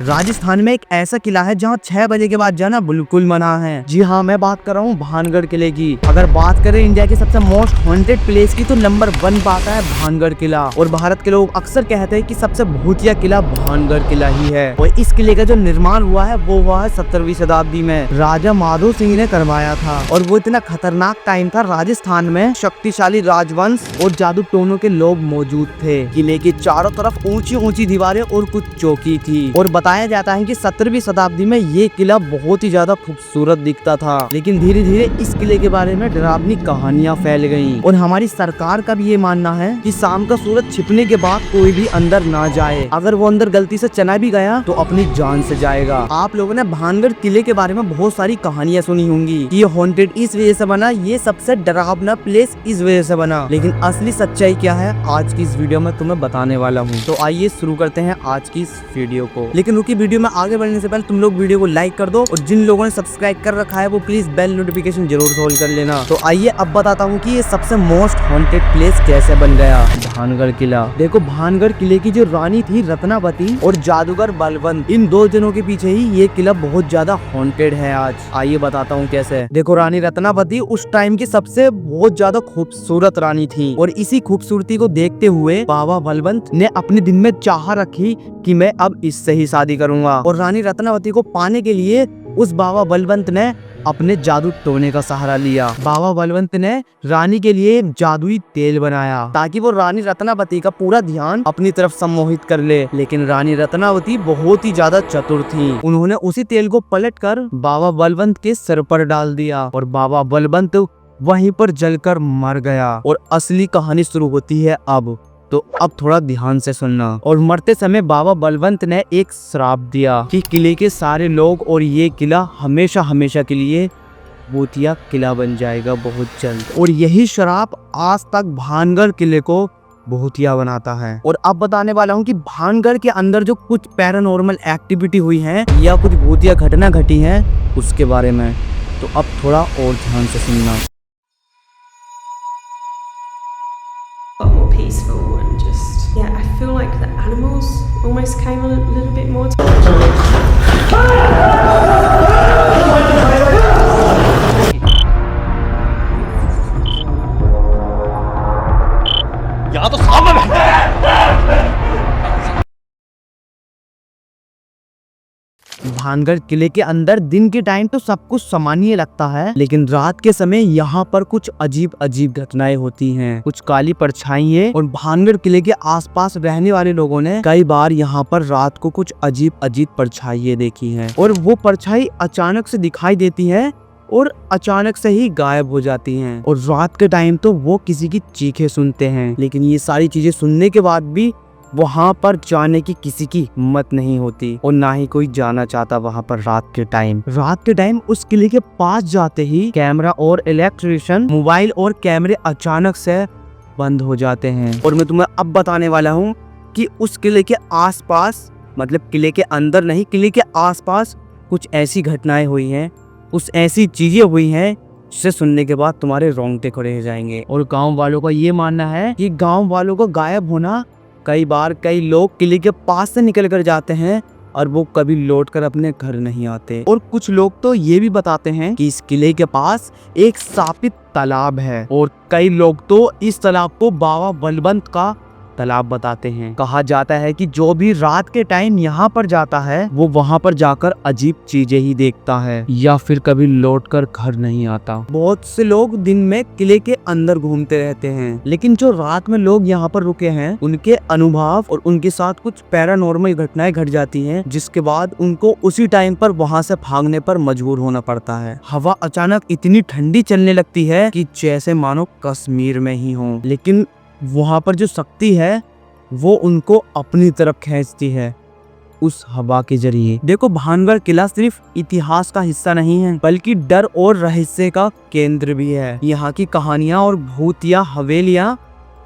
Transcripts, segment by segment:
राजस्थान में एक ऐसा किला है जहाँ 6 बजे के बाद जाना बिल्कुल मना है। जी हाँ, मैं बात कर रहा हूँ भानगढ़ किले की। अगर बात करें इंडिया के सबसे मोस्ट हॉन्टेड प्लेस की तो नंबर 1 पे आता है भानगढ़ किला। और भारत के लोग अक्सर कहते हैं कि सबसे भूतिया किला भानगढ़ किला ही है। और इस किले का जो निर्माण हुआ है वो हुआ है 17वीं शताब्दी में राजा माधो सिंह ने करवाया था। और वो इतना खतरनाक टाइम था, राजस्थान में शक्तिशाली राजवंश और जादू टोनों के लोग मौजूद थे। किले की चारों तरफ ऊंची ऊंची दीवारें और कुछ चौकी थी। और बताया जाता है कि 17वीं शताब्दी में ये किला बहुत ही ज्यादा खूबसूरत दिखता था। लेकिन धीरे धीरे इस किले के बारे में डरावनी कहानियां फैल गईं। और हमारी सरकार का भी ये मानना है कि शाम का सूरज छिपने के बाद कोई भी अंदर ना जाए। अगर वो अंदर गलती से चला भी गया तो अपनी जान से जाएगा। आप लोगों ने भानगढ़ किले के बारे में बहुत सारी कहानियां सुनी होंगी कि ये हॉन्टेड इस वजह से बना, ये सबसे डरावना प्लेस इस वजह से बना। लेकिन असली सच्चाई क्या है आज की इस वीडियो में तुम्हें बताने वाला हूँ। तो आइए शुरू करते हैं आज की इस वीडियो को। लेकिन रुकी, वीडियो में आगे बढ़ने से पहले तुम लोग वीडियो को लाइक कर दो और जिन लोगों ने सब्सक्राइब कर रखा है वो प्लीज बेल नोटिफिकेशन जरूर ऑन कर लेना। तो आइए अब बताता हूँ कि ये सबसे मोस्ट हॉन्टेड प्लेस कैसे बन गया। भानगढ़ किला। देखो, भानगढ़ किले की जो रानी थी रत्नावती और जादूगर बलवंत, इन दो जनों के पीछे ही ये किला बहुत ज्यादा हॉन्टेड है आज। आइए बताता हूँ कैसे। देखो, रानी रत्नावती उस टाइम की सबसे बहुत ज्यादा खूबसूरत रानी थी और इसी खूबसूरती को देखते हुए बाबा बलवंत ने अपने दिल में चाह रखी कि मैं अब इससे ही शादी करूंगा। और रानी रत्नावती को पाने के लिए उस बाबा बलवंत ने अपने जादू टोने का सहारा लिया। बाबा बलवंत ने रानी के लिए जादुई तेल बनाया ताकि वो रानी रत्नावती का पूरा ध्यान अपनी तरफ सम्मोहित कर ले। लेकिन रानी रत्नावती बहुत ही ज्यादा चतुर थी। उन्होंने उसी तेल को पलटकर बाबा बलवंत के सिर पर डाल दिया और बाबा बलवंत वहीं पर जलकर मर गया। और असली कहानी शुरू होती है अब। तो अब थोड़ा ध्यान से सुनना। और मरते समय बाबा बलवंत ने एक श्राप दिया कि किले के सारे लोग और ये किला हमेशा हमेशा के लिए भूतिया किला बन जाएगा बहुत जल्द। और यही श्राप आज तक भानगढ़ किले को भूतिया बनाता है। और अब बताने वाला हूँ कि भानगढ़ के अंदर जो कुछ पैरानॉर्मल एक्टिविटी हुई है या कुछ भूतिया घटना घटी है उसके बारे में। तो अब थोड़ा और ध्यान से सुनना। Peaceful and just, yeah, I feel like the animals almost came a little bit more. यहाँ तो सांप बैठा है। भानगढ़ किले के अंदर दिन के टाइम तो सब कुछ सामान्य लगता है, लेकिन रात के समय यहाँ पर कुछ अजीब अजीब घटनाएं होती हैं। कुछ काली परछाइयां। और भानगढ़ किले के आसपास रहने वाले लोगों ने कई बार यहाँ पर रात को कुछ अजीब अजीब परछाइयां देखी हैं। और वो परछाई अचानक से दिखाई देती है और अचानक से ही गायब हो जाती हैं। और रात के टाइम तो वो किसी की चीखें सुनते हैं। लेकिन ये सारी चीजें सुनने के बाद भी वहाँ पर जाने की किसी की हिम्मत नहीं होती और ना ही कोई जाना चाहता वहाँ पर रात के टाइम उस किले के पास जाते ही कैमरा और इलेक्ट्रिशियन, मोबाइल और कैमरे अचानक से बंद हो जाते हैं। और मैं तुम्हें अब बताने वाला हूँ कि उस किले के आसपास, मतलब किले के अंदर नहीं, किले के आसपास कुछ ऐसी घटनाएं हुई हैं, कुछ ऐसी चीजें हुई हैं जिसे सुनने के बाद तुम्हारे रोंगटे खड़े हो जाएंगे। और गाँव वालों का ये मानना है कि गाँव वालों का गायब होना, कई बार कई लोग किले के पास से निकल कर जाते हैं और वो कभी लौट कर अपने घर नहीं आते। और कुछ लोग तो ये भी बताते हैं कि इस किले के पास एक शापित तालाब है और कई लोग तो इस तालाब को बाबा बलवंत का तालाब बताते हैं। कहा जाता है कि जो भी रात के टाइम यहाँ पर जाता है वो वहाँ पर जाकर अजीब चीजें ही देखता है या फिर कभी लौटकर घर नहीं आता। बहुत से लोग दिन में किले के अंदर घूमते रहते हैं, लेकिन जो रात में लोग यहाँ पर रुके हैं उनके अनुभव और उनके साथ कुछ पैरानॉर्मल घटनाएं घट जाती हैं, जिसके बाद उनको उसी टाइम पर वहाँ से भागने पर मजबूर होना पड़ता है। हवा अचानक इतनी ठंडी चलने लगती है कि जैसे मानो कश्मीर में ही हो। लेकिन वहाँ पर जो शक्ति है वो उनको अपनी तरफ खींचती है उस हवा के जरिए। देखो, भानगढ़ किला सिर्फ इतिहास का हिस्सा नहीं है बल्कि डर और रहस्य का केंद्र भी है। यहाँ की कहानियाँ और भूतिया हवेलियाँ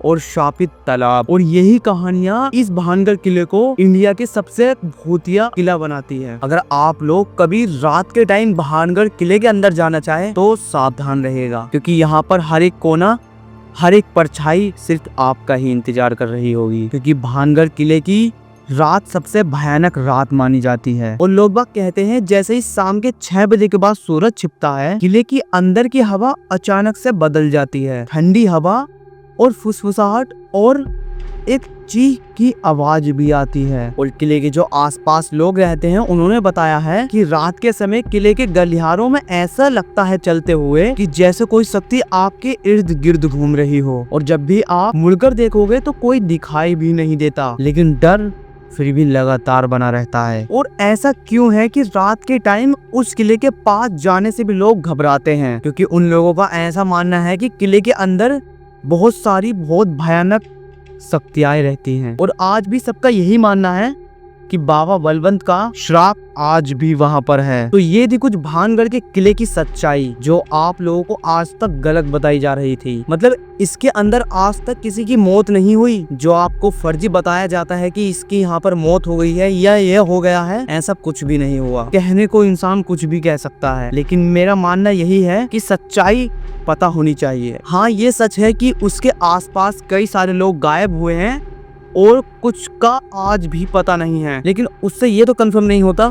और शापित तालाब और यही कहानियाँ इस भानगढ़ किले को इंडिया के सबसे भूतिया किला बनाती है। अगर आप लोग कभी रात के टाइम भानगढ़ किले के अंदर जाना चाहे तो सावधान रहेगा, क्योंकि यहाँ पर हर एक कोना, हर एक परछाई सिर्फ आपका ही इंतजार कर रही होगी। क्योंकि भानगढ़ किले की रात सबसे भयानक रात मानी जाती है और लोग बाग कहते हैं जैसे ही शाम के 6 बजे के बाद सूरज छिपता है, किले की अंदर की हवा अचानक से बदल जाती है। ठंडी हवा और फुसफुसाहट और एक चीख की आवाज भी आती है। और किले के जो आसपास लोग रहते हैं उन्होंने बताया है कि रात के समय किले के गलियारों में ऐसा लगता है चलते हुए कि जैसे कोई शक्ति आपके इर्द गिर्द घूम रही हो, और जब भी आप मुड़कर देखोगे तो कोई दिखाई भी नहीं देता, लेकिन डर फिर भी लगातार बना रहता है। और ऐसा क्यों है कि रात के टाइम उस किले के पास जाने से भी लोग घबराते हैं? क्योंकि उन लोगों का ऐसा मानना है कि किले के अंदर बहुत सारी बहुत भयानक शक्तियां रहती हैं। और आज भी सबका यही मानना है कि बाबा बलवंत का श्राप आज भी वहां पर है। तो ये थी कुछ भानगढ़ के किले की सच्चाई जो आप लोगों को आज तक गलत बताई जा रही थी। मतलब इसके अंदर आज तक किसी की मौत नहीं हुई। जो आपको फर्जी बताया जाता है कि इसकी यहाँ पर मौत हो गई है या ये हो गया है, ऐसा कुछ भी नहीं हुआ। कहने को इंसान कुछ भी कह सकता है, लेकिन मेरा मानना यही है कि सच्चाई पता होनी चाहिए। हाँ, ये सच है कि उसके आसपास कई सारे लोग गायब हुए हैं और कुछ का आज भी पता नहीं है, लेकिन उससे ये तो कंफर्म नहीं होता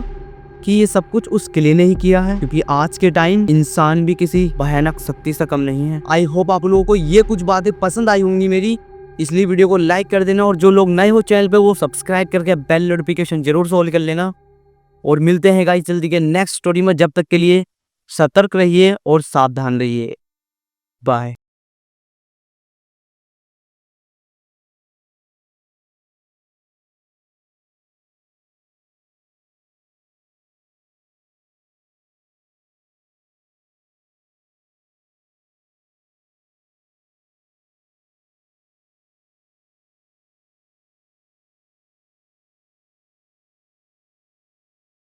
कि ये सब कुछ उस किले ने ही किया है, क्योंकि आज के टाइम इंसान भी किसी भयानक शक्ति से कम नहीं है। आई होप आप लोगों को ये कुछ बातें पसंद आई होंगी मेरी, इसलिए वीडियो को लाइक कर देना, और जो लोग नए हो चैनल पे वो सब्सक्राइब करके बेल नोटिफिकेशन जरूर से ऑल कर लेना। और मिलते हैं गाइस जल्दी के नेक्स्ट स्टोरी में। जब तक के लिए सतर्क रहिए और सावधान रहिए। बाय।